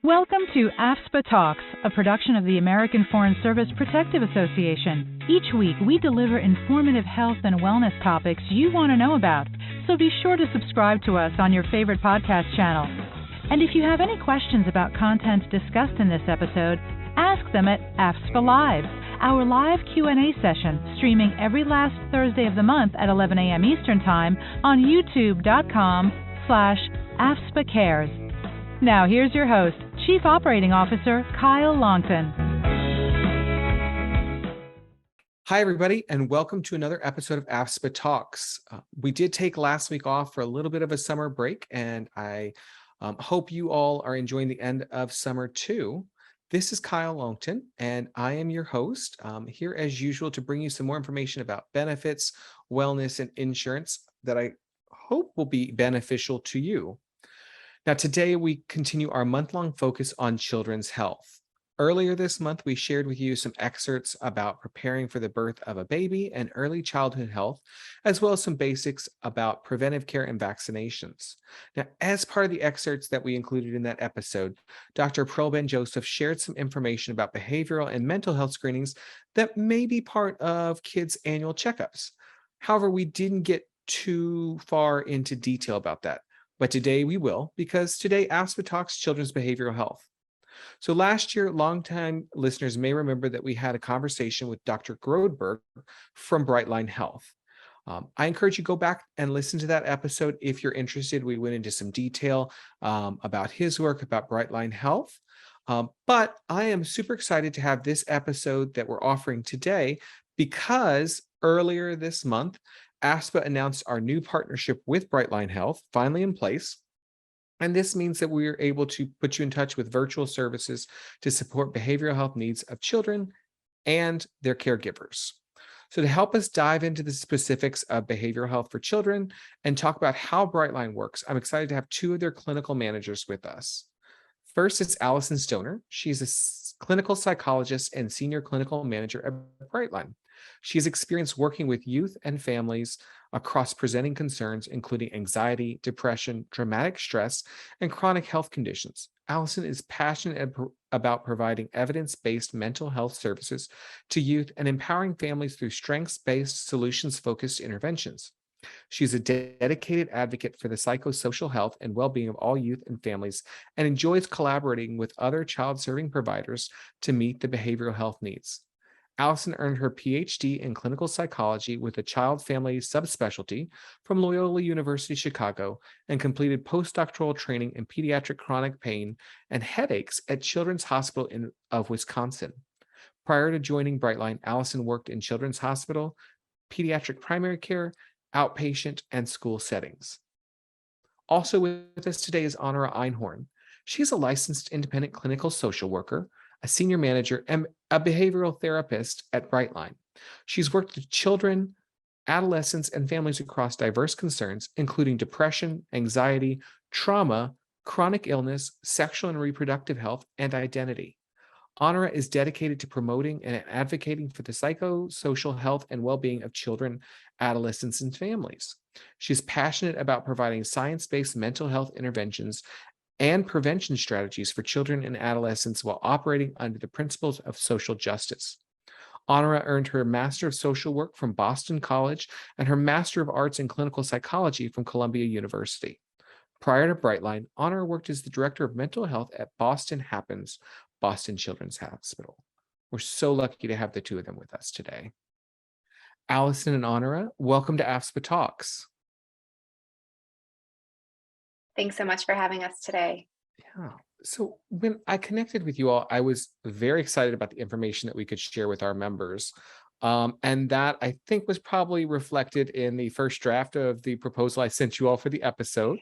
Welcome to AFSPA Talks, a production of the American Foreign Service Protective Association. Each week, we deliver informative health and wellness topics you want to know about, so be sure to subscribe to us on your favorite podcast channel. And if you have any questions about content discussed in this episode, ask them at AFSPA Live, our live Q&A session, streaming every last Thursday of the month at 11 a.m. Eastern Time on youtube.com/AFSPAcares. Now here's your host, Chief Operating Officer Kyle Longton. Hi, everybody, and welcome to another episode of AFSPA Talks. We did take last week off for a little bit of a summer break, and I hope you all are enjoying the end of summer too. This is Kyle Longton, and I am your host here as usual to bring you some more information about benefits, wellness, and insurance that I hope will be beneficial to you. Now, today we continue our month-long focus on children's health. Earlier this month, we shared with you some excerpts about preparing for the birth of a baby and early childhood health, as well as some basics about preventive care and vaccinations. Now, as part of the excerpts that we included in that episode, Dr. Pearl Ben-Joseph shared some information about behavioral and mental health screenings that may be part of kids' annual checkups. However, we didn't get too far into detail about that. But today we will, because today AFSPA talks children's behavioral health. So last year, longtime listeners may remember that we had a conversation with Dr. Grodberg from Brightline Health. I encourage you to go back and listen to that episode if you're interested. We went into some detail about his work, about Brightline Health. But I am super excited to have this episode that we're offering today because earlier this month, AFSPA announced our new partnership with Brightline Health, finally in place. And this means that we are able to put you in touch with virtual services to support behavioral health needs of children and their caregivers. So to help us dive into the specifics of behavioral health for children and talk about how Brightline works, I'm excited to have two of their clinical managers with us. First, it's Allison Stoner. She's a clinical psychologist and senior clinical manager at Brightline. She's experienced working with youth and families across presenting concerns, including anxiety, depression, traumatic stress, and chronic health conditions. Alison is passionate about providing evidence-based mental health services to youth and empowering families through strengths-based, solutions-focused interventions. She's a dedicated advocate for the psychosocial health and well-being of all youth and families and enjoys collaborating with other child-serving providers to meet the behavioral health needs. Alison earned her PhD in clinical psychology with a child-family subspecialty from Loyola University Chicago and completed postdoctoral training in pediatric chronic pain and headaches at Children's Hospital of Wisconsin. Prior to joining Brightline, Alison worked in Children's Hospital, pediatric primary care, outpatient, and school settings. Also with us today is Honora Einhorn. She's a licensed independent clinical social worker, a senior manager, and a behavioral therapist at Brightline. She's worked with children, adolescents, and families across diverse concerns, including depression, anxiety, trauma, chronic illness, sexual and reproductive health, and identity. Honora is dedicated to promoting and advocating for the psychosocial health and well-being of children, adolescents, and families. She's passionate about providing science-based mental health interventions and prevention strategies for children and adolescents while operating under the principles of social justice. Honora earned her Master of Social Work from Boston College and her Master of Arts in Clinical Psychology from Columbia University. Prior to Brightline, Honora worked as the Director of Mental Health at Boston Happens, Boston Children's Hospital. We're so lucky to have the two of them with us today. Alison and Honora, welcome to AFSPA Talks. Thanks so much for having us today. Yeah. So when I connected with you all, I was very excited about the information that we could share with our members. And that I think was probably reflected in the first draft of the proposal I sent you all for the episode.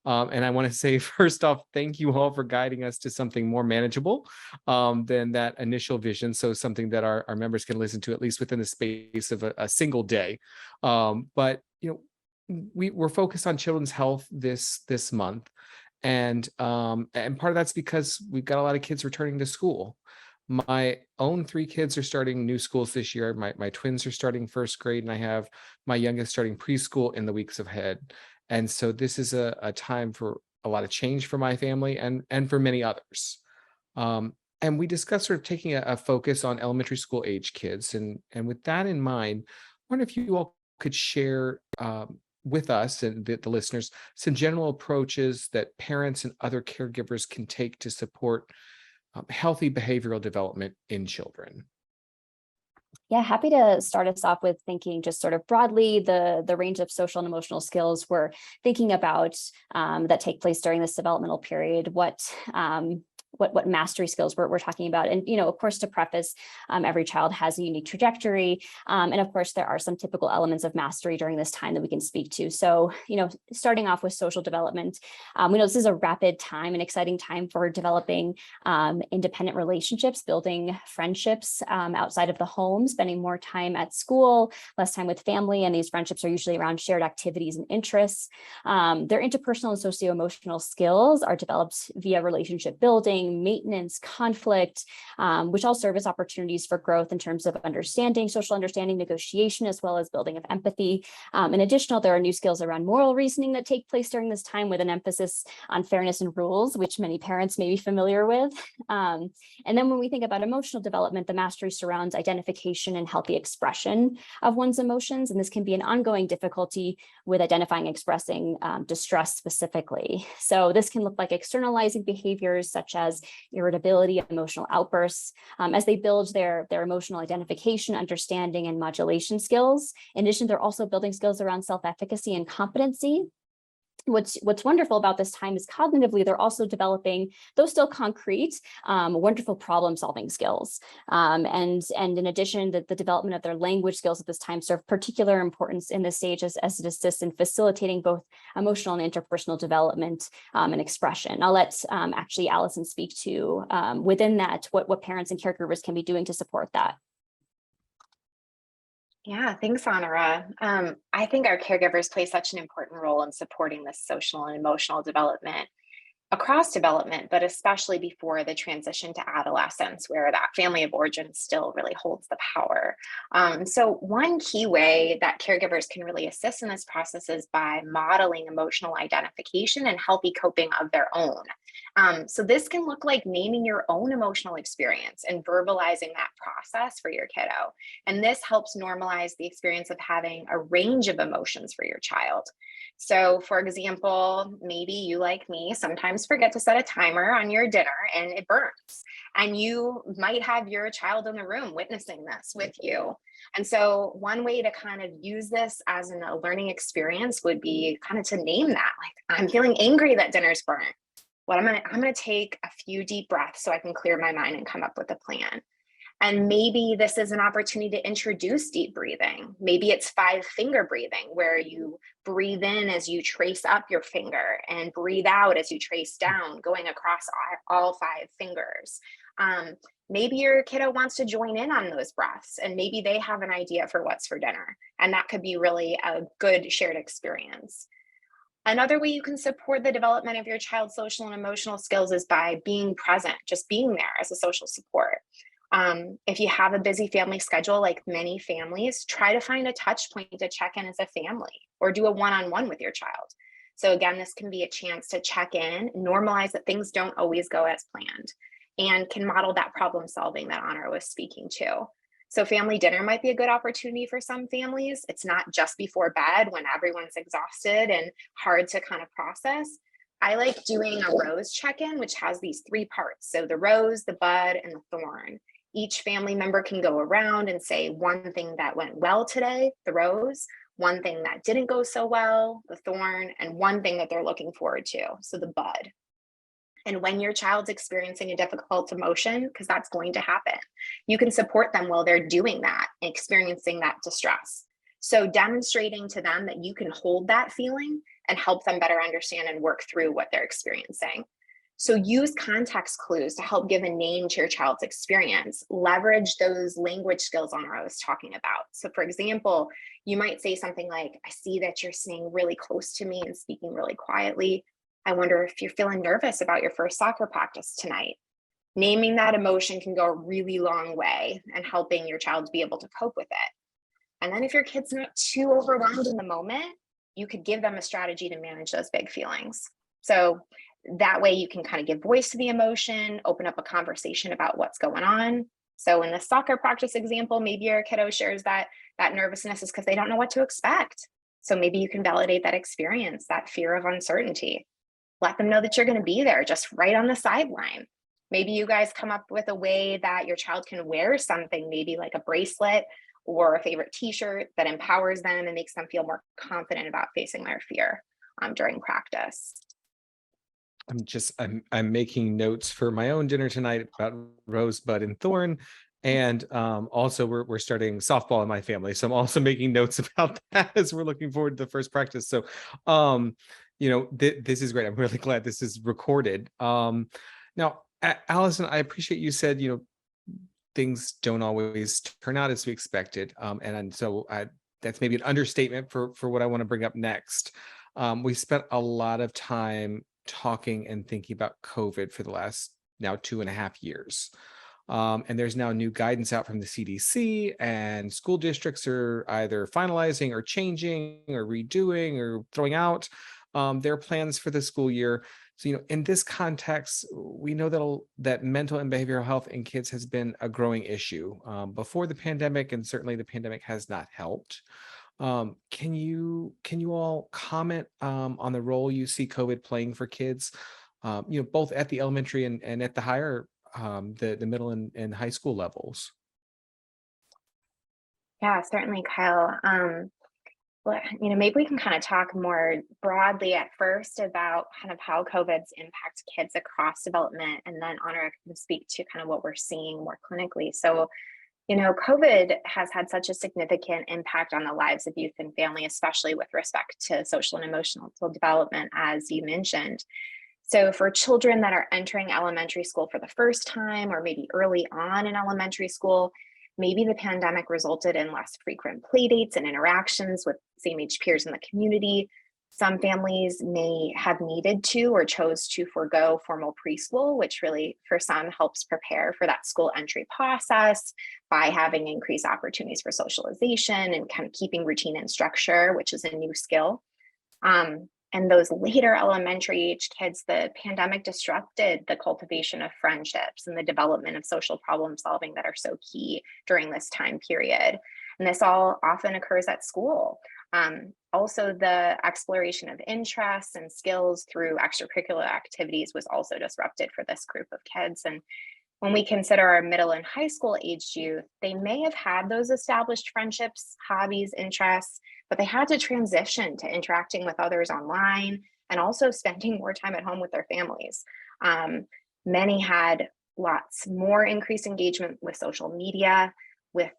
And I want to say, first off, thank you all for guiding us to something more manageable than that initial vision. So something that our members can listen to at least within the space of a single day. But, you know, we're focused on children's health this month. And part of that's because we've got a lot of kids returning to school. My own 3 kids are starting new schools this year. My twins are starting first grade, and I have my youngest starting preschool in the weeks ahead. And so this is a time for a lot of change for my family and for many others. And we discussed sort of taking a focus on elementary school age kids. And with that in mind, I wonder if you all could share with us and the listeners some general approaches that parents and other caregivers can take to support healthy behavioral development in children. Yeah, happy to start us off with thinking just sort of broadly the range of social and emotional skills we're thinking about that take place during this developmental period, what mastery skills we're talking about. And, of course, to preface, every child has a unique trajectory. And of course, there are some typical elements of mastery during this time that we can speak to. So, starting off with social development, we know this is a rapid time, an exciting time for developing independent relationships, building friendships outside of the home, spending more time at school, less time with family. And these friendships are usually around shared activities and interests. Their interpersonal and socio-emotional skills are developed via relationship building, maintenance, conflict, which all serve as opportunities for growth in terms of social understanding, negotiation, as well as building of empathy. In addition, there are new skills around moral reasoning that take place during this time with an emphasis on fairness and rules, which many parents may be familiar with. And then when we think about emotional development, the mastery surrounds identification and healthy expression of one's emotions. And this can be an ongoing difficulty with identifying and expressing distress specifically. So this can look like externalizing behaviors such as irritability, emotional outbursts, as they build their emotional identification, understanding, and modulation skills. In addition, they're also building skills around self-efficacy and competency. What's wonderful about this time is cognitively, they're also developing, though still concrete, wonderful problem-solving skills. And in addition, the development of their language skills at this time serve particular importance in this stage as it assists in facilitating both emotional and interpersonal development and expression. I'll let actually Allison speak to within that, what parents and caregivers can be doing to support that. Yeah, thanks, Honora. I think our caregivers play such an important role in supporting this social and emotional development across development, but especially before the transition to adolescence, where that family of origin still really holds the power. So one key way that caregivers can really assist in this process is by modeling emotional identification and healthy coping of their own. So this can look like naming your own emotional experience and verbalizing that process for your kiddo. And this helps normalize the experience of having a range of emotions for your child. So for example, maybe you, like me, sometimes forget to set a timer on your dinner and it burns. And you might have your child in the room witnessing this with you. And so one way to kind of use this as a learning experience would be kind of to name that, like, I'm feeling angry that dinner's burnt. I'm gonna take a few deep breaths so I can clear my mind and come up with a plan. And maybe this is an opportunity to introduce deep breathing. Maybe it's 5-finger breathing, where you breathe in as you trace up your finger and breathe out as you trace down, going across all 5 fingers. Maybe your kiddo wants to join in on those breaths, and maybe they have an idea for what's for dinner. And that could be really a good shared experience. Another way you can support the development of your child's social and emotional skills is by being present, just being there as a social support. If you have a busy family schedule, like many families, try to find a touch point to check in as a family or do a one-on-one with your child. So again, this can be a chance to check in, normalize that things don't always go as planned, and can model that problem solving that Honora was speaking to. So family dinner might be a good opportunity for some families. It's not just before bed when everyone's exhausted and hard to kind of process. I like doing a rose check-in, which has these 3 parts. So the rose, the bud, and the thorn. Each family member can go around and say one thing that went well today, the rose, one thing that didn't go so well, the thorn, and one thing that they're looking forward to, so the bud. And when your child's experiencing a difficult emotion, because that's going to happen, you can support them while they're doing that and experiencing that distress. So demonstrating to them that you can hold that feeling and help them better understand and work through what they're experiencing. So use context clues to help give a name to your child's experience. Leverage those language skills Honora was talking about. So for example, you might say something like, I see that you're sitting really close to me and speaking really quietly. I wonder if you're feeling nervous about your first soccer practice tonight. Naming that emotion can go a really long way in helping your child be able to cope with it. And then if your kid's not too overwhelmed in the moment, you could give them a strategy to manage those big feelings. So that way you can kind of give voice to the emotion, open up a conversation about what's going on. So in the soccer practice example, maybe your kiddo shares that nervousness is because they don't know what to expect. So maybe you can validate that experience, that fear of uncertainty. Let them know that you're going to be there, just right on the sideline. Maybe you guys come up with a way that your child can wear something, maybe like a bracelet or a favorite t-shirt that empowers them and makes them feel more confident about facing their fear during practice. I'm making notes for my own dinner tonight about rosebud and thorn. And also we're starting softball in my family. So I'm also making notes about that as we're looking forward to the first practice. So, this is great. I'm really glad this is recorded. Now, Allison, I appreciate you said, things don't always turn out as we expected. And so that's maybe an understatement for what I want to bring up next. We spent a lot of time talking and thinking about COVID for the last now 2.5 years. And there's now new guidance out from the CDC, and school districts are either finalizing or changing or redoing or throwing out their plans for the school year. So, in this context, we know that mental and behavioral health in kids has been a growing issue before the pandemic, and certainly the pandemic has not helped. Can you all comment on the role you see COVID playing for kids, both at the elementary and at the higher, the middle and high school levels? Yeah, certainly, Kyle. Well, maybe we can kind of talk more broadly at first about kind of how COVID's impact kids across development, and then Honora can speak to kind of what we're seeing more clinically. So, COVID has had such a significant impact on the lives of youth and family, especially with respect to social and emotional development, as you mentioned. So for children that are entering elementary school for the first time, or maybe early on in elementary school, maybe the pandemic resulted in less frequent play dates and interactions with same-age peers in the community. Some families may have needed to or chose to forego formal preschool, which really for some helps prepare for that school entry process by having increased opportunities for socialization and kind of keeping routine and structure, which is a new skill. And those later elementary age kids, the pandemic disrupted the cultivation of friendships and the development of social problem solving that are so key during this time period. And this all often occurs at school. Also, the exploration of interests and skills through extracurricular activities was also disrupted for this group of kids. And when we consider our middle and high school aged youth, they may have had those established friendships, hobbies, interests, but they had to transition to interacting with others online and also spending more time at home with their families. Many had lots more increased engagement with social media. With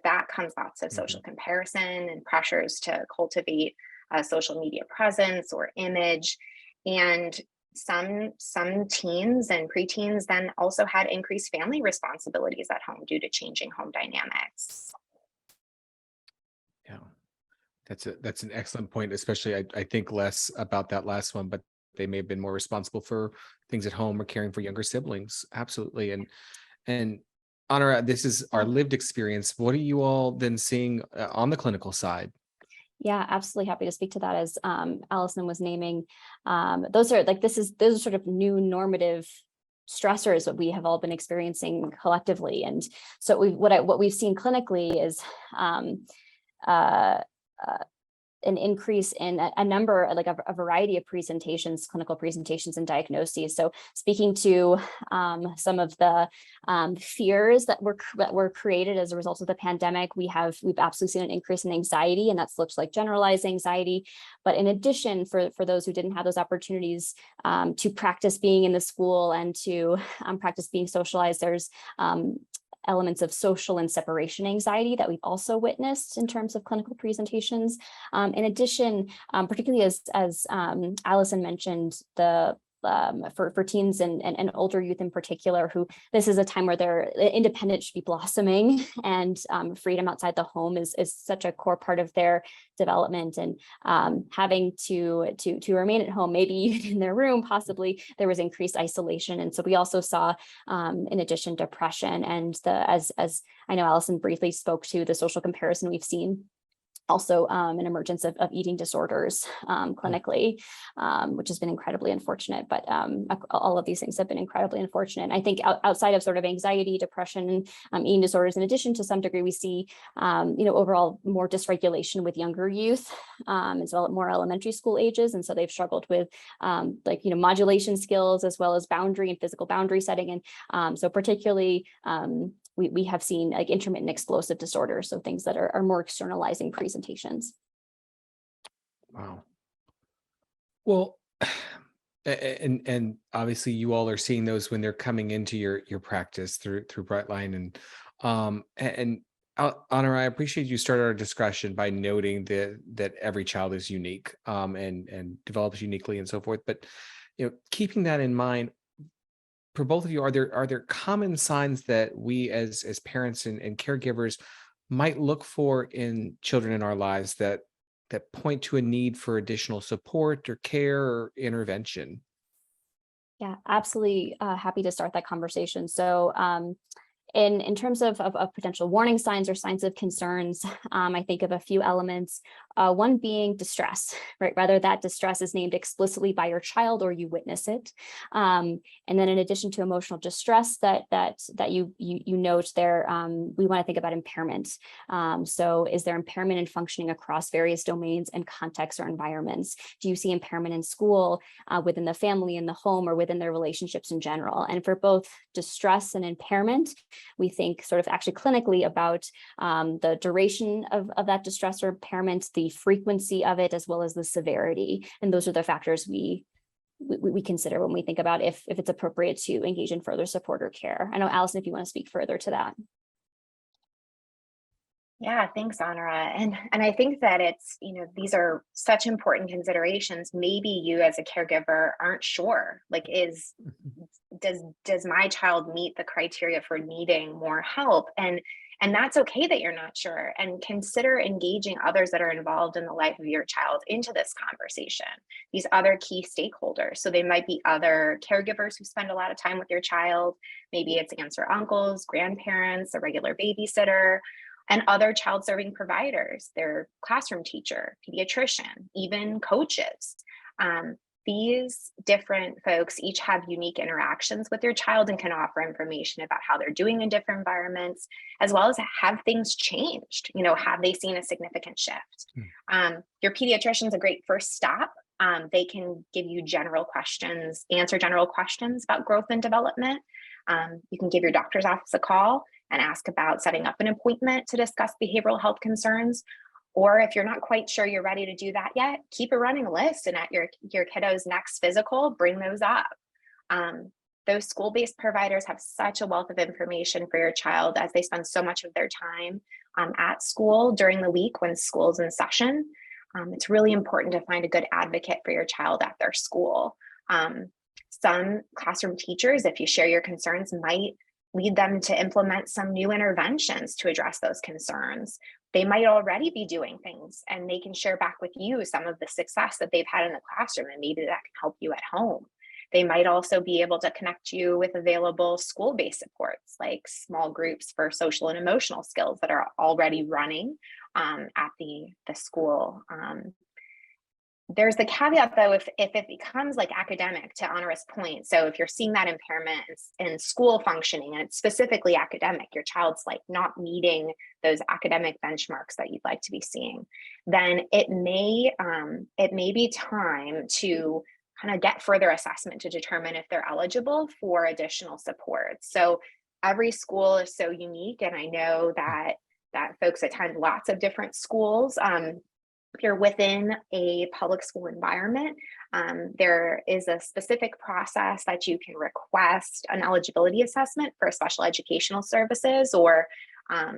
that comes lots of social comparison and pressures to cultivate a social media presence or image. And some teens and preteens then also had increased family responsibilities at home due to changing home dynamics. Yeah, that's an excellent point, especially I think less about that last one, but they may have been more responsible for things at home or caring for younger siblings. Absolutely. And Honora, this is our lived experience. What are you all then seeing on the clinical side? Yeah, absolutely happy to speak to that. As Allison was naming, those are sort of new normative stressors that we have all been experiencing collectively. And so what we've seen clinically is an increase in a number, like a variety of presentations, clinical presentations and diagnoses. So speaking to some of the fears that were created as a result of the pandemic, we've absolutely seen an increase in anxiety, and that's looks like generalized anxiety. But in addition, for those who didn't have those opportunities to practice being in the school and to practice being socialized, there's elements of social and separation anxiety that we've also witnessed in terms of clinical presentations. In addition, particularly as Allison mentioned, for teens and older youth in particular, who this is a time where their independence should be blossoming, and freedom outside the home is such a core part of their development, and having to remain at home, maybe even in their room, possibly there was increased isolation. And so we also saw, in addition, depression and as I know Allison briefly spoke to, the social comparison we've seen also an emergence of eating disorders clinically, which has been incredibly unfortunate. But all of these things have been incredibly unfortunate. I think outside of sort of anxiety, depression, eating disorders, in addition to some degree, we see, overall more dysregulation with younger youth, as well as more elementary school ages. And so they've struggled with modulation skills, as well as boundary and physical boundary setting. And so particularly, we have seen like intermittent explosive disorders, so things that are more externalizing presentations. Wow. Well, and obviously you all are seeing those when they're coming into your practice through Brightline, and Honora, I appreciate you started our discussion by noting that every child is unique, and develops uniquely and so forth. But keeping that in mind, for both of you, are there common signs that we as parents and caregivers might look for in children in our lives that point to a need for additional support or care or intervention? Yeah, absolutely. Happy to start that conversation. So in terms of potential warning signs or signs of concerns, I think of a few elements. One being distress, right? Whether that distress is named explicitly by your child or you witness it. And then in addition to emotional distress that you note there, we want to think about impairment. So is there impairment in functioning across various domains and contexts or environments? Do you see impairment in school, within the family, in the home, or within their relationships in general? And for both distress and impairment, we think sort of actually clinically about the duration of that distress or impairment, the frequency of it, as well as the severity. And those are the factors we consider when we think about if it's appropriate to engage in further support or care. I know, Allison, if you want to speak further to that. Yeah, thanks, Honora. And I think that it's, these are such important considerations. Maybe you as a caregiver aren't sure, like, does my child meet the criteria for needing more help? And that's okay that you're not sure, and consider engaging others that are involved in the life of your child into this conversation, these other key stakeholders. So they might be other caregivers who spend a lot of time with your child. Maybe it's aunts or uncles, grandparents, a regular babysitter, and other child serving providers, their classroom teacher, pediatrician, even coaches. These different folks each have unique interactions with your child and can offer information about how they're doing in different environments, as well as have things changed. Have they seen a significant shift? Your pediatrician's a great first stop. They can give you general questions, answer general questions about growth and development. You can give your doctor's office a call and ask about setting up an appointment to discuss behavioral health concerns. Or if you're not quite sure you're ready to do that yet, keep a running list, and at your kiddo's next physical, bring those up. Those school-based providers have such a wealth of information for your child, as they spend so much of their time at school during the week when school's in session. It's really important to find a good advocate for your child at their school. Some classroom teachers, if you share your concerns, might lead them to implement some new interventions to address those concerns. They might already be doing things, and they can share back with you some of the success that they've had in the classroom, and maybe that can help you at home. They might also be able to connect you with available school-based supports, like small groups for social and emotional skills that are already running at the school. There's the caveat, though, if it becomes like academic, to Honora's point. So if you're seeing that impairment in school functioning, and it's specifically academic, your child's like not meeting those academic benchmarks that you'd like to be seeing, then it may be time to kind of get further assessment to determine if they're eligible for additional support. So every school is so unique, and I know that folks attend lots of different schools. If you're within a public school environment, there is a specific process that you can request an eligibility assessment for special educational services or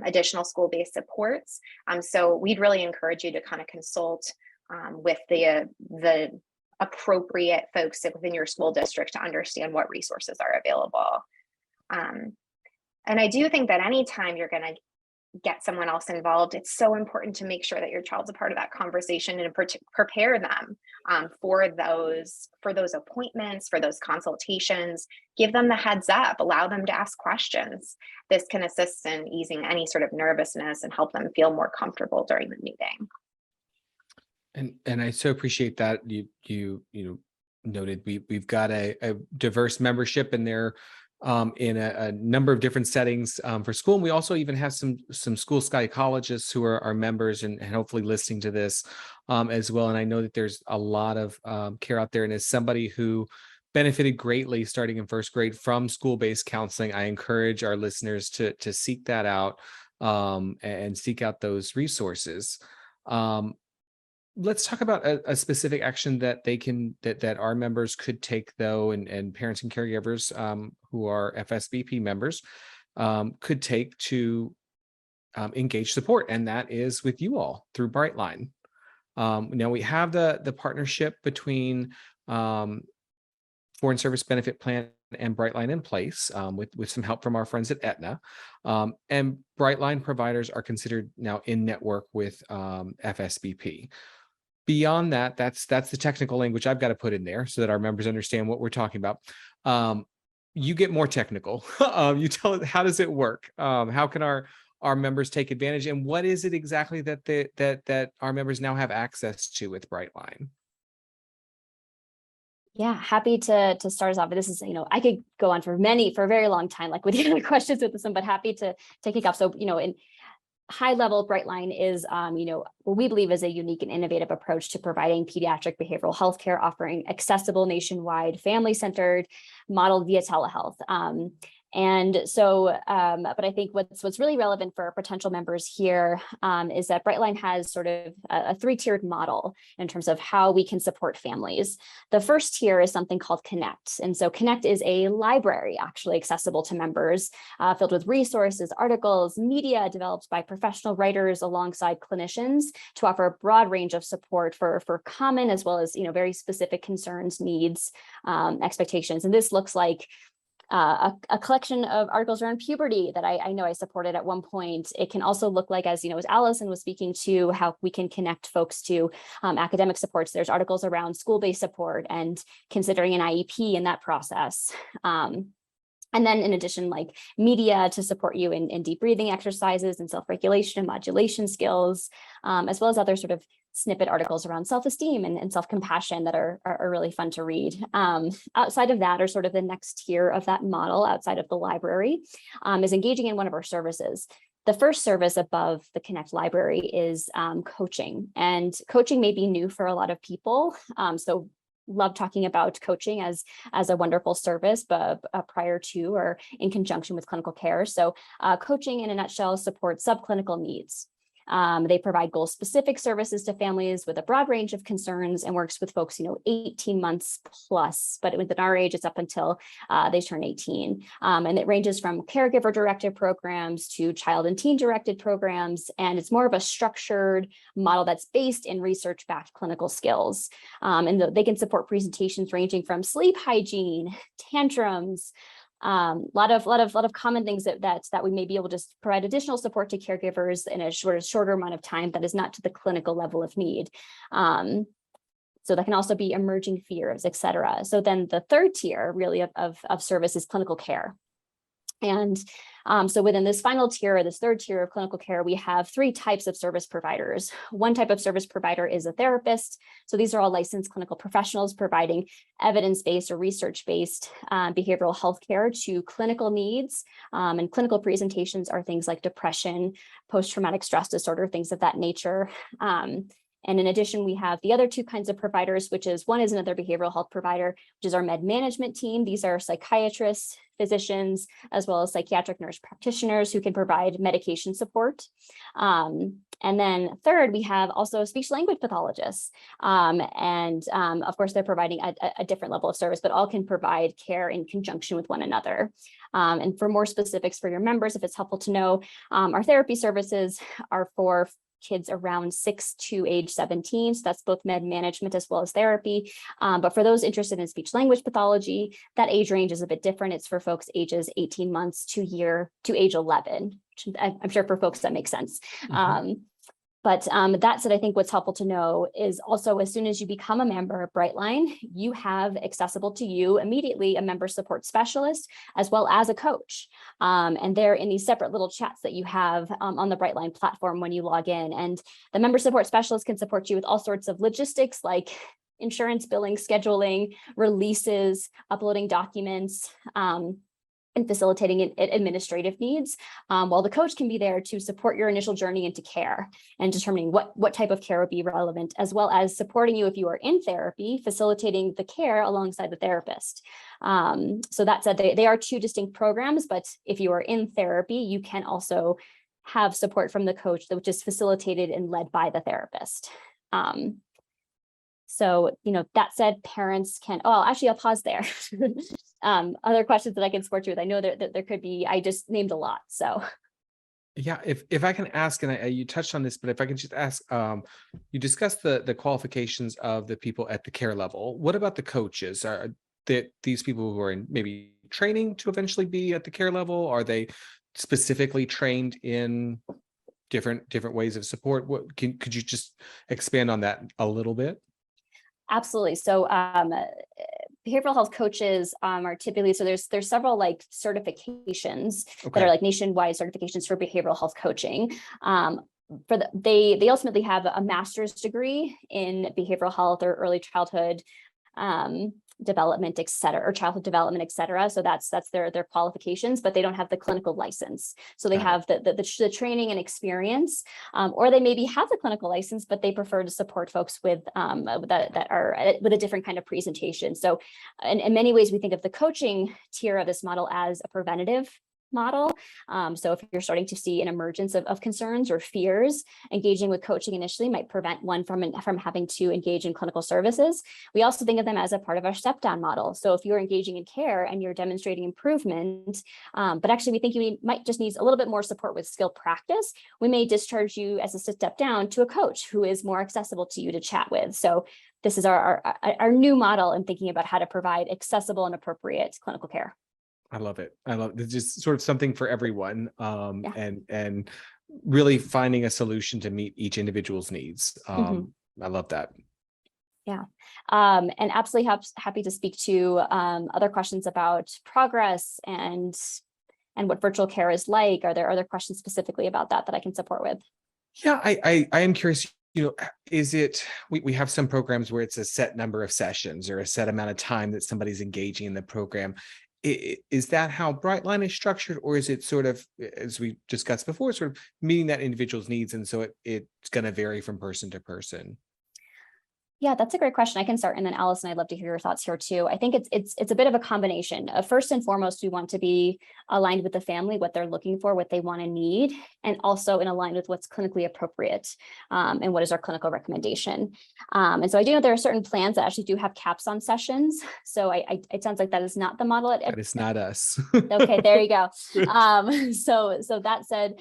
additional school-based supports. So we'd really encourage you to kind of consult with the appropriate folks within your school district to understand what resources are available. And I do think that anytime you're going to get someone else involved, it's so important to make sure that your child's a part of that conversation and prepare them for those appointments, for those consultations. Give them the heads up, allow them to ask questions. This can assist in easing any sort of nervousness and help them feel more comfortable during the meeting. And I so appreciate that you noted we've got a diverse membership, and they're in a number of different settings for school. And we also even have some school psychologists who are our members and hopefully listening to this as well. And I know that there's a lot of care out there. And as somebody who benefited greatly starting in first grade from school-based counseling, I encourage our listeners to seek that out and seek out those resources. Let's talk about a specific action that that our members could take, though, and parents and caregivers who are FSBP members could take to engage support, and that is with you all through Brightline. Now we have the partnership between Foreign Service Benefit Plan and Brightline in place with some help from our friends at Aetna. And Brightline providers are considered now in network with FSBP. Beyond that, that's the technical language I've got to put in there so that our members understand what we're talking about. You get more technical. You tell us, how does it work? How can our members take advantage, and what is it exactly that our members now have access to with Brightline? Yeah, happy to start us off. This is, I could go on for a very long time, like with the other questions with this one, but happy to kick off. So, in high level, Brightline is, what we believe is a unique and innovative approach to providing pediatric behavioral health care, offering accessible nationwide, family-centered, modeled via telehealth. And so, but I think what's really relevant for potential members here is that Brightline has sort of a three-tiered model in terms of how we can support families. The first tier is something called Connect. And so Connect is a library actually accessible to members, filled with resources, articles, media developed by professional writers alongside clinicians to offer a broad range of support for common as well as, very specific concerns, needs, expectations. And this looks like a collection of articles around puberty that I know I supported at one point. It can also look like, as Allison was speaking to, how we can connect folks to academic supports. There's articles around school-based support and considering an IEP in that process. And then in addition, like media to support you in deep breathing exercises and self-regulation and modulation skills, as well as other sort of snippet articles around self-esteem and self-compassion that are really fun to read. Outside of that, or sort of the next tier of that model outside of the library, is engaging in one of our services. The first service above the Connect library is coaching, and coaching may be new for a lot of people. So love talking about coaching as a wonderful service, but prior to or in conjunction with clinical care. So coaching in a nutshell supports subclinical needs. They provide goal-specific services to families with a broad range of concerns and works with folks, 18 months plus, but within our age, it's up until they turn 18. And it ranges from caregiver-directed programs to child and teen-directed programs, and it's more of a structured model that's based in research-backed clinical skills. And they can support presentations ranging from sleep hygiene, tantrums, lot of common things that we may be able to provide additional support to caregivers in a shorter amount of time that is not to the clinical level of need. So that can also be emerging fears, et cetera. So then the third tier really of service is clinical care. And so within this final tier, this third tier of clinical care, we have three types of service providers. One type of service provider is a therapist. So these are all licensed clinical professionals providing evidence-based or research-based behavioral health care to clinical needs. And clinical presentations are things like depression, post-traumatic stress disorder, things of that nature. And in addition, we have the other two kinds of providers, which is one is another behavioral health provider, which is our med management team. These are psychiatrists, physicians, as well as psychiatric nurse practitioners who can provide medication support. And then third, we have also speech language pathologists. Of course, they're providing a different level of service, but all can provide care in conjunction with one another. And for more specifics for your members, if it's helpful to know, our therapy services are for kids around 6 to age 17. So that's both med management as well as therapy. But for those interested in speech language pathology, that age range is a bit different. It's for folks ages 18 months to age 11, I'm sure for folks that makes sense. Mhm. But that said, I think what's helpful to know is also as soon as you become a member of Brightline, you have accessible to you immediately a member support specialist as well as a coach. And they're in these separate little chats that you have on the Brightline platform when you log in. And the member support specialist can support you with all sorts of logistics like insurance, billing, scheduling, releases, uploading documents, and facilitating administrative needs, while the coach can be there to support your initial journey into care and determining what type of care would be relevant, as well as supporting you if you are in therapy, facilitating the care alongside the therapist. So that said, they are two distinct programs, but if you are in therapy, you can also have support from the coach, which is facilitated and led by the therapist. So, that said, parents can, I'll pause there. Other questions that I can support you with. I know that there could be, I just named a lot, so. Yeah, if I can ask, and you touched on this, but if I can just ask, you discussed the qualifications of the people at the care level. What about the coaches? Are these people who are in maybe training to eventually be at the care level? Are they specifically trained in different ways of support? Could you just expand on that a little bit? Absolutely. So behavioral health coaches are typically, so there's several like certifications that are like nationwide certifications for behavioral health coaching. They ultimately have a master's degree in behavioral health or early childhood development, et cetera, or childhood development, et cetera. So that's their qualifications, but they don't have the clinical license. So they have the training and experience, or they maybe have the clinical license, but they prefer to support folks with that are with a different kind of presentation. So in many ways, we think of the coaching tier of this model as a preventative model. So if you're starting to see an emergence of concerns or fears, engaging with coaching initially might prevent one from having to engage in clinical services. We also think of them as a part of our step down model. So if you're engaging in care and you're demonstrating improvement, but actually we think you might just need a little bit more support with skill practice, we may discharge you as a step down to a coach who is more accessible to you to chat with. So this is our new model in thinking about how to provide accessible and appropriate clinical care. I love it. It's just sort of something for everyone, and really finding a solution to meet each individual's needs. I love that. Yeah, and absolutely happy to speak to other questions about progress and what virtual care is like. Are there other questions specifically about that I can support with? Yeah, I am curious. Is it we have some programs where it's a set number of sessions or a set amount of time that somebody's engaging in the program. Is that how Brightline is structured, or is it sort of, as we discussed before, sort of meeting that individual's needs, and so it's going to vary from person to person? Yeah, that's a great question. I can start, and then Allison, I'd love to hear your thoughts here too. I think it's a bit of a combination. First and foremost, we want to be aligned with the family, what they're looking for, what they want to need, and also in aligned with what's clinically appropriate, and what is our clinical recommendation. And so I do know there are certain plans that actually do have caps on sessions. So it sounds like that is not the model. That is not us. Okay, there you go. So that said,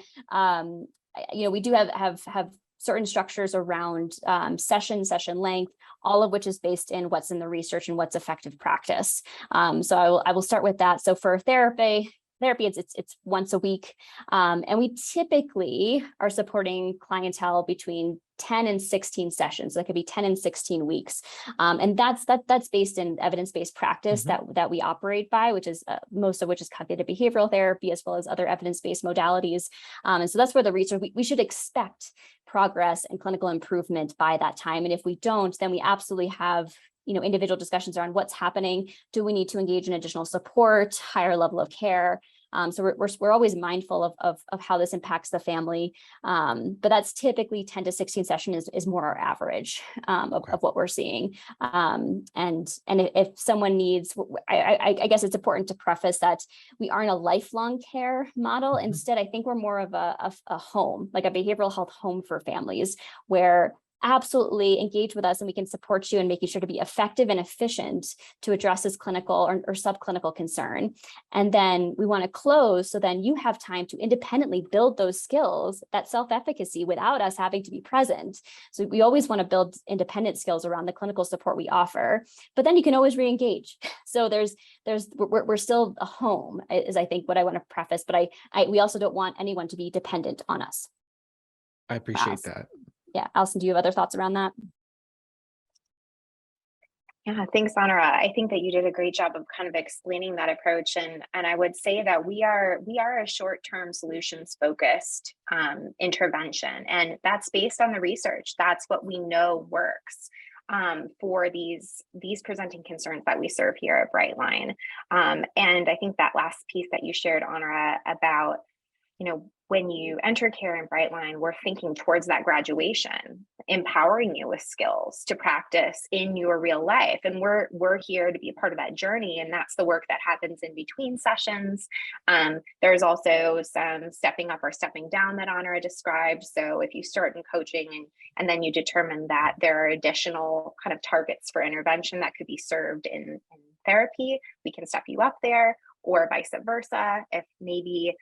we do have certain structures around session length, all of which is based in what's in the research and what's effective practice. So I will start with that. So for therapy, it's once a week. And we typically are supporting clientele between 10 and 16 sessions. So that could be 10 and 16 weeks. And that's based in evidence-based practice that we operate by, which is most of which is cognitive behavioral therapy, as well as other evidence-based modalities. And so that's where the research, we should expect progress and clinical improvement by that time. And if we don't, then we absolutely have individual discussions around what's happening. Do we need to engage in additional support, higher level of care? So we're always mindful of how this impacts the family, but that's typically 10 to 16 sessions is more our average of what we're seeing. And if someone needs, I guess it's important to preface that we aren't a lifelong care model. Instead, I think we're more of a home, like a behavioral health home for families, where absolutely engage with us and we can support you in making sure to be effective and efficient to address this clinical or subclinical concern. And then we want to close so then you have time to independently build those skills, that self-efficacy, without us having to be present. So we always want to build independent skills around the clinical support we offer, but then you can always re-engage. So we're still a home, is I think what I want to preface, but we also don't want anyone to be dependent on us. I appreciate that. Yeah, Alison, do you have other thoughts around that? Yeah, thanks, Honora. I think that you did a great job of kind of explaining that approach. And I would say that we are a short-term solutions focused intervention. And that's based on the research. That's what we know works for these presenting concerns that we serve here at Brightline. And I think that last piece that you shared, Honora, about, when you enter care in Brightline, we're thinking towards that graduation, empowering you with skills to practice in your real life. And we're here to be a part of that journey. And that's the work that happens in between sessions. There's also some stepping up or stepping down that Honora described. So if you start in coaching and then you determine that there are additional kind of targets for intervention that could be served in therapy, we can step you up there, or vice versa. If maybe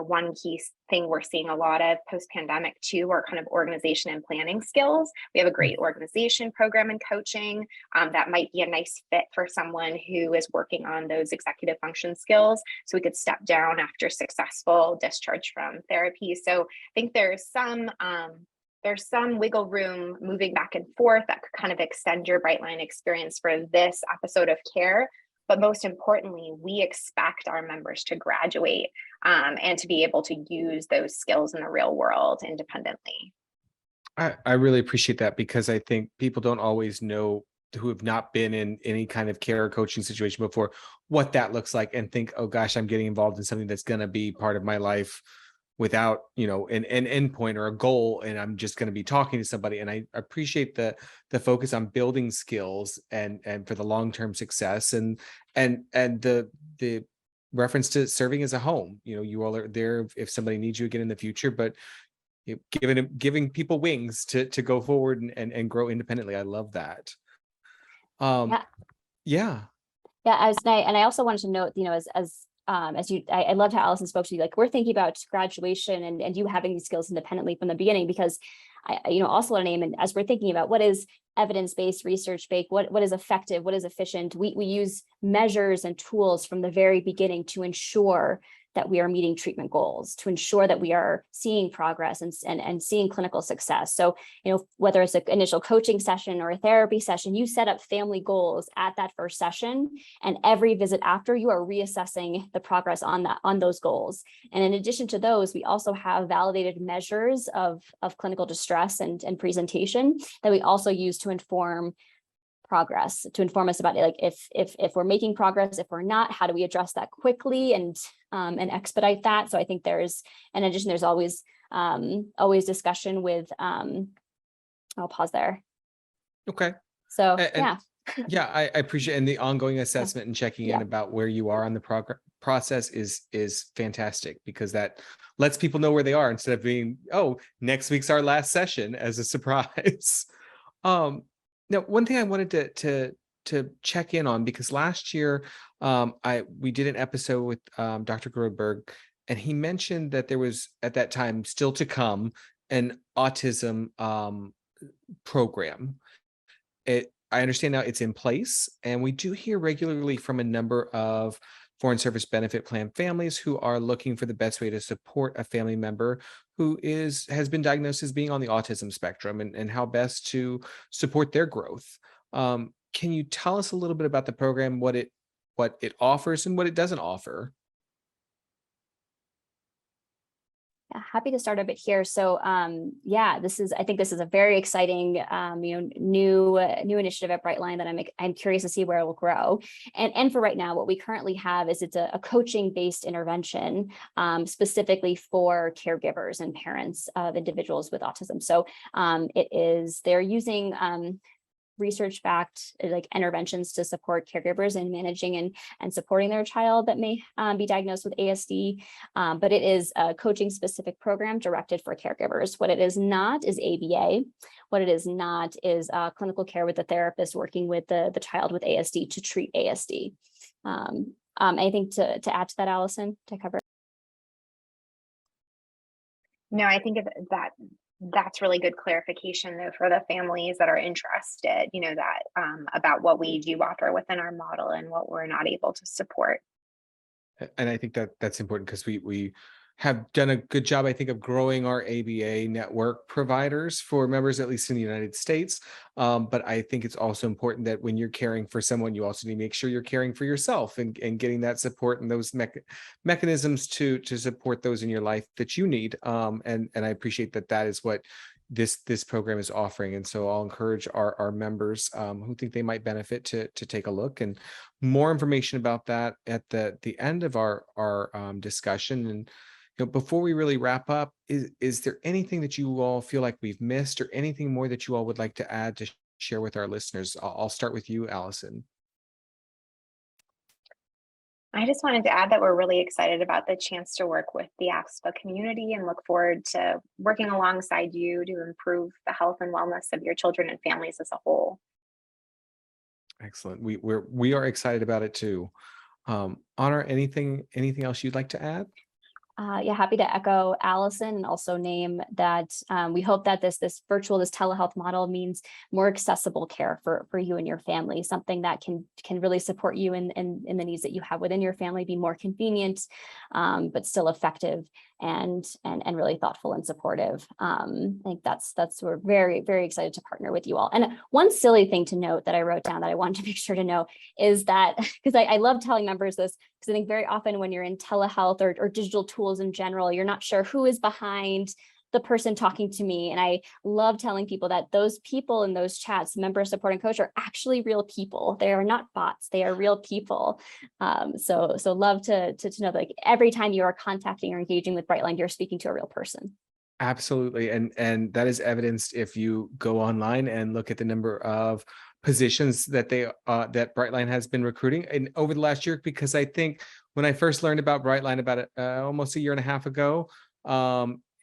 one key thing we're seeing a lot of post-pandemic too are kind of organization and planning skills. We have a great organization program and coaching that might be a nice fit for someone who is working on those executive function skills. So we could step down after successful discharge from therapy. So I think there's some wiggle room moving back and forth that could kind of extend your Brightline experience for this episode of care. But most importantly, we expect our members to graduate and to be able to use those skills in the real world independently. I really appreciate that, because I think people don't always know, who have not been in any kind of care or coaching situation before, what that looks like, and think, oh gosh, I'm getting involved in something that's going to be part of my life without, an endpoint or a goal, and I'm just going to be talking to somebody. And I appreciate the focus on building skills and for the long-term success, and the reference to serving as a home. You all are there if somebody needs you again in the future, but giving people wings to go forward and grow independently. I love that. Yeah. And I also wanted to note, I loved how Alison spoke to you, like we're thinking about graduation and you having these skills independently from the beginning, because I also want to name, and as we're thinking about what is evidence-based, research-based, what is effective, what is efficient, we use measures and tools from the very beginning to ensure that we are meeting treatment goals, to ensure that we are seeing progress and seeing clinical success. So, whether it's an initial coaching session or a therapy session, you set up family goals at that first session, and every visit after, you are reassessing the progress on those goals. And in addition to those, we also have validated measures of clinical distress and presentation that we also use to inform progress, to inform us about like if we're making progress, if we're not, how do we address that quickly and expedite that. So I think there's always discussion with I'll pause there. Okay. So yeah, I appreciate, and the ongoing assessment and checking in about where you are on the process is fantastic, because that lets people know where they are instead of being, oh, next week's our last session as a surprise. Now, one thing I wanted to check in on, because last year we did an episode with Dr. Grodberg, and he mentioned that there was at that time, still to come, an autism program. I understand now it's in place, and we do hear regularly from a number of Foreign Service Benefit Plan families who are looking for the best way to support a family member who has been diagnosed as being on the autism spectrum, and how best to support their growth. Can you tell us a little bit about the program, what it offers and what it doesn't offer? Happy to start a bit here. So I think this is a very exciting new initiative at Brightline that I'm curious to see where it will grow. And for right now, what we currently have is it's a coaching based intervention specifically for caregivers and parents of individuals with autism. So they're using research-backed like interventions to support caregivers in managing and supporting their child that may be diagnosed with ASD. But it is a coaching specific program directed for caregivers. What it is not is ABA. What it is not is clinical care with the therapist working with the child with ASD to treat ASD. Anything to add to that, Allison, to cover? No, I think that's really good clarification though for the families that are interested, that about what we do offer within our model and what we're not able to support. And I think that's important because we have done a good job, I think, of growing our ABA network providers for members, at least in the United States. But I think it's also important that when you're caring for someone, you also need to make sure you're caring for yourself and getting that support and those mechanisms to support those in your life that you need. And I appreciate that is what this program is offering. And so I'll encourage our members who think they might benefit to take a look, and more information about that at the end of our discussion. And before we really wrap up, is there anything that you all feel like we've missed, or anything more that you all would like to add to share with our listeners? I'll start with you, Allison. I just wanted to add that we're really excited about the chance to work with the AFSPA community and look forward to working alongside you to improve the health and wellness of your children and families as a whole. Excellent. We are excited about it too. Honor, anything else you'd like to add? Yeah, happy to echo Allison, and also name that we hope that this telehealth model means more accessible care for you and your family, something that can really support you in the needs that you have within your family, be more convenient, but still effective and really thoughtful and supportive. I think we're very, very excited to partner with you all. And one silly thing to note that I wrote down that I wanted to make sure to know is that, because I love telling members this, because I think very often when you're in telehealth or digital tools in general, you're not sure who is behind the person talking to me. And I love telling people that those people in those chats, member, support, and coach, are actually real people. They are not bots. They are real people. So love to know that, like, every time you are contacting or engaging with Brightline, you're speaking to a real person. Absolutely. And that is evidenced if you go online and look at the number of positions that that Brightline has been recruiting and over the last year. Because I think when I first learned about Brightline about almost a year and a half ago,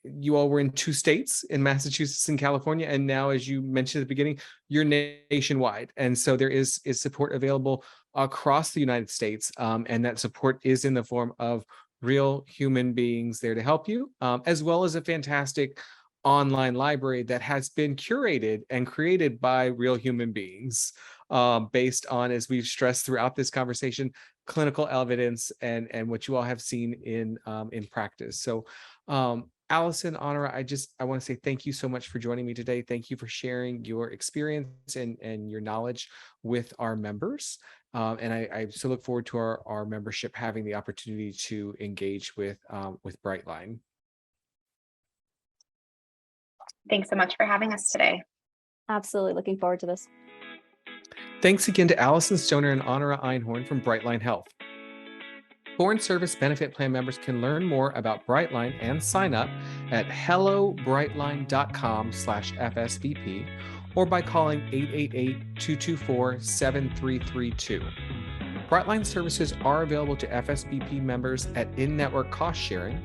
you all were in 2 states, in Massachusetts and California. And now, as you mentioned at the beginning, you're nationwide. And so there is support available across the United States. And that support is in the form of real human beings there to help you, as well as a fantastic online library that has been curated and created by real human beings, based on, as we've stressed throughout this conversation, clinical evidence and what you all have seen in practice. So Allison, Honora, I want to say thank you so much for joining me today. Thank you for sharing your experience and your knowledge with our members. And I so look forward to our membership having the opportunity to engage with Brightline. Thanks so much for having us today. Absolutely. Looking forward to this. Thanks again to Allison Stoner and Honora Einhorn from Brightline Health. Foreign Service Benefit Plan members can learn more about Brightline and sign up at hellobrightline.com/FSBP or by calling 888-224-7332. Brightline services are available to FSBP members at in-network cost sharing,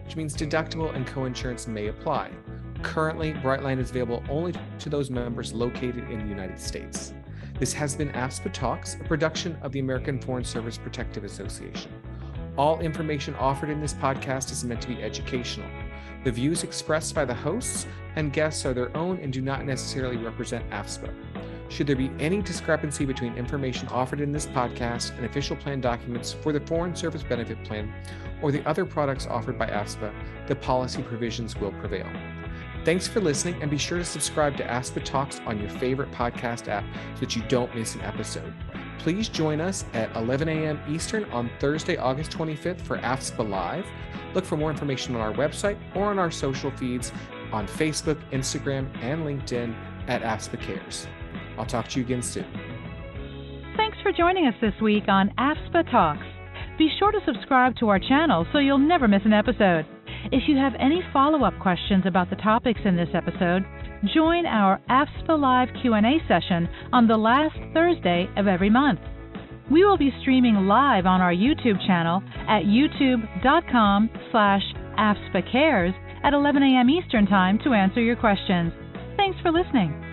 which means deductible and coinsurance may apply. Currently, Brightline is available only to those members located in the United States. This has been AFSPA Talks, a production of the American Foreign Service Protective Association. All information offered in this podcast is meant to be educational. The views expressed by the hosts and guests are their own and do not necessarily represent AFSPA. Should there be any discrepancy between information offered in this podcast and official plan documents for the Foreign Service Benefit Plan or the other products offered by AFSPA, the policy provisions will prevail. Thanks for listening, and be sure to subscribe to AFSPA Talks on your favorite podcast app so that you don't miss an episode. Please join us at 11 a.m. Eastern on Thursday, August 25th for AFSPA Live. Look for more information on our website or on our social feeds on Facebook, Instagram, and LinkedIn at AFSPA Cares. I'll talk to you again soon. Thanks for joining us this week on AFSPA Talks. Be sure to subscribe to our channel so you'll never miss an episode. If you have any follow-up questions about the topics in this episode, join our AFSPA Live Q&A session on the last Thursday of every month. We will be streaming live on our YouTube channel at youtube.com/AFSPAcares at 11 a.m. Eastern Time to answer your questions. Thanks for listening.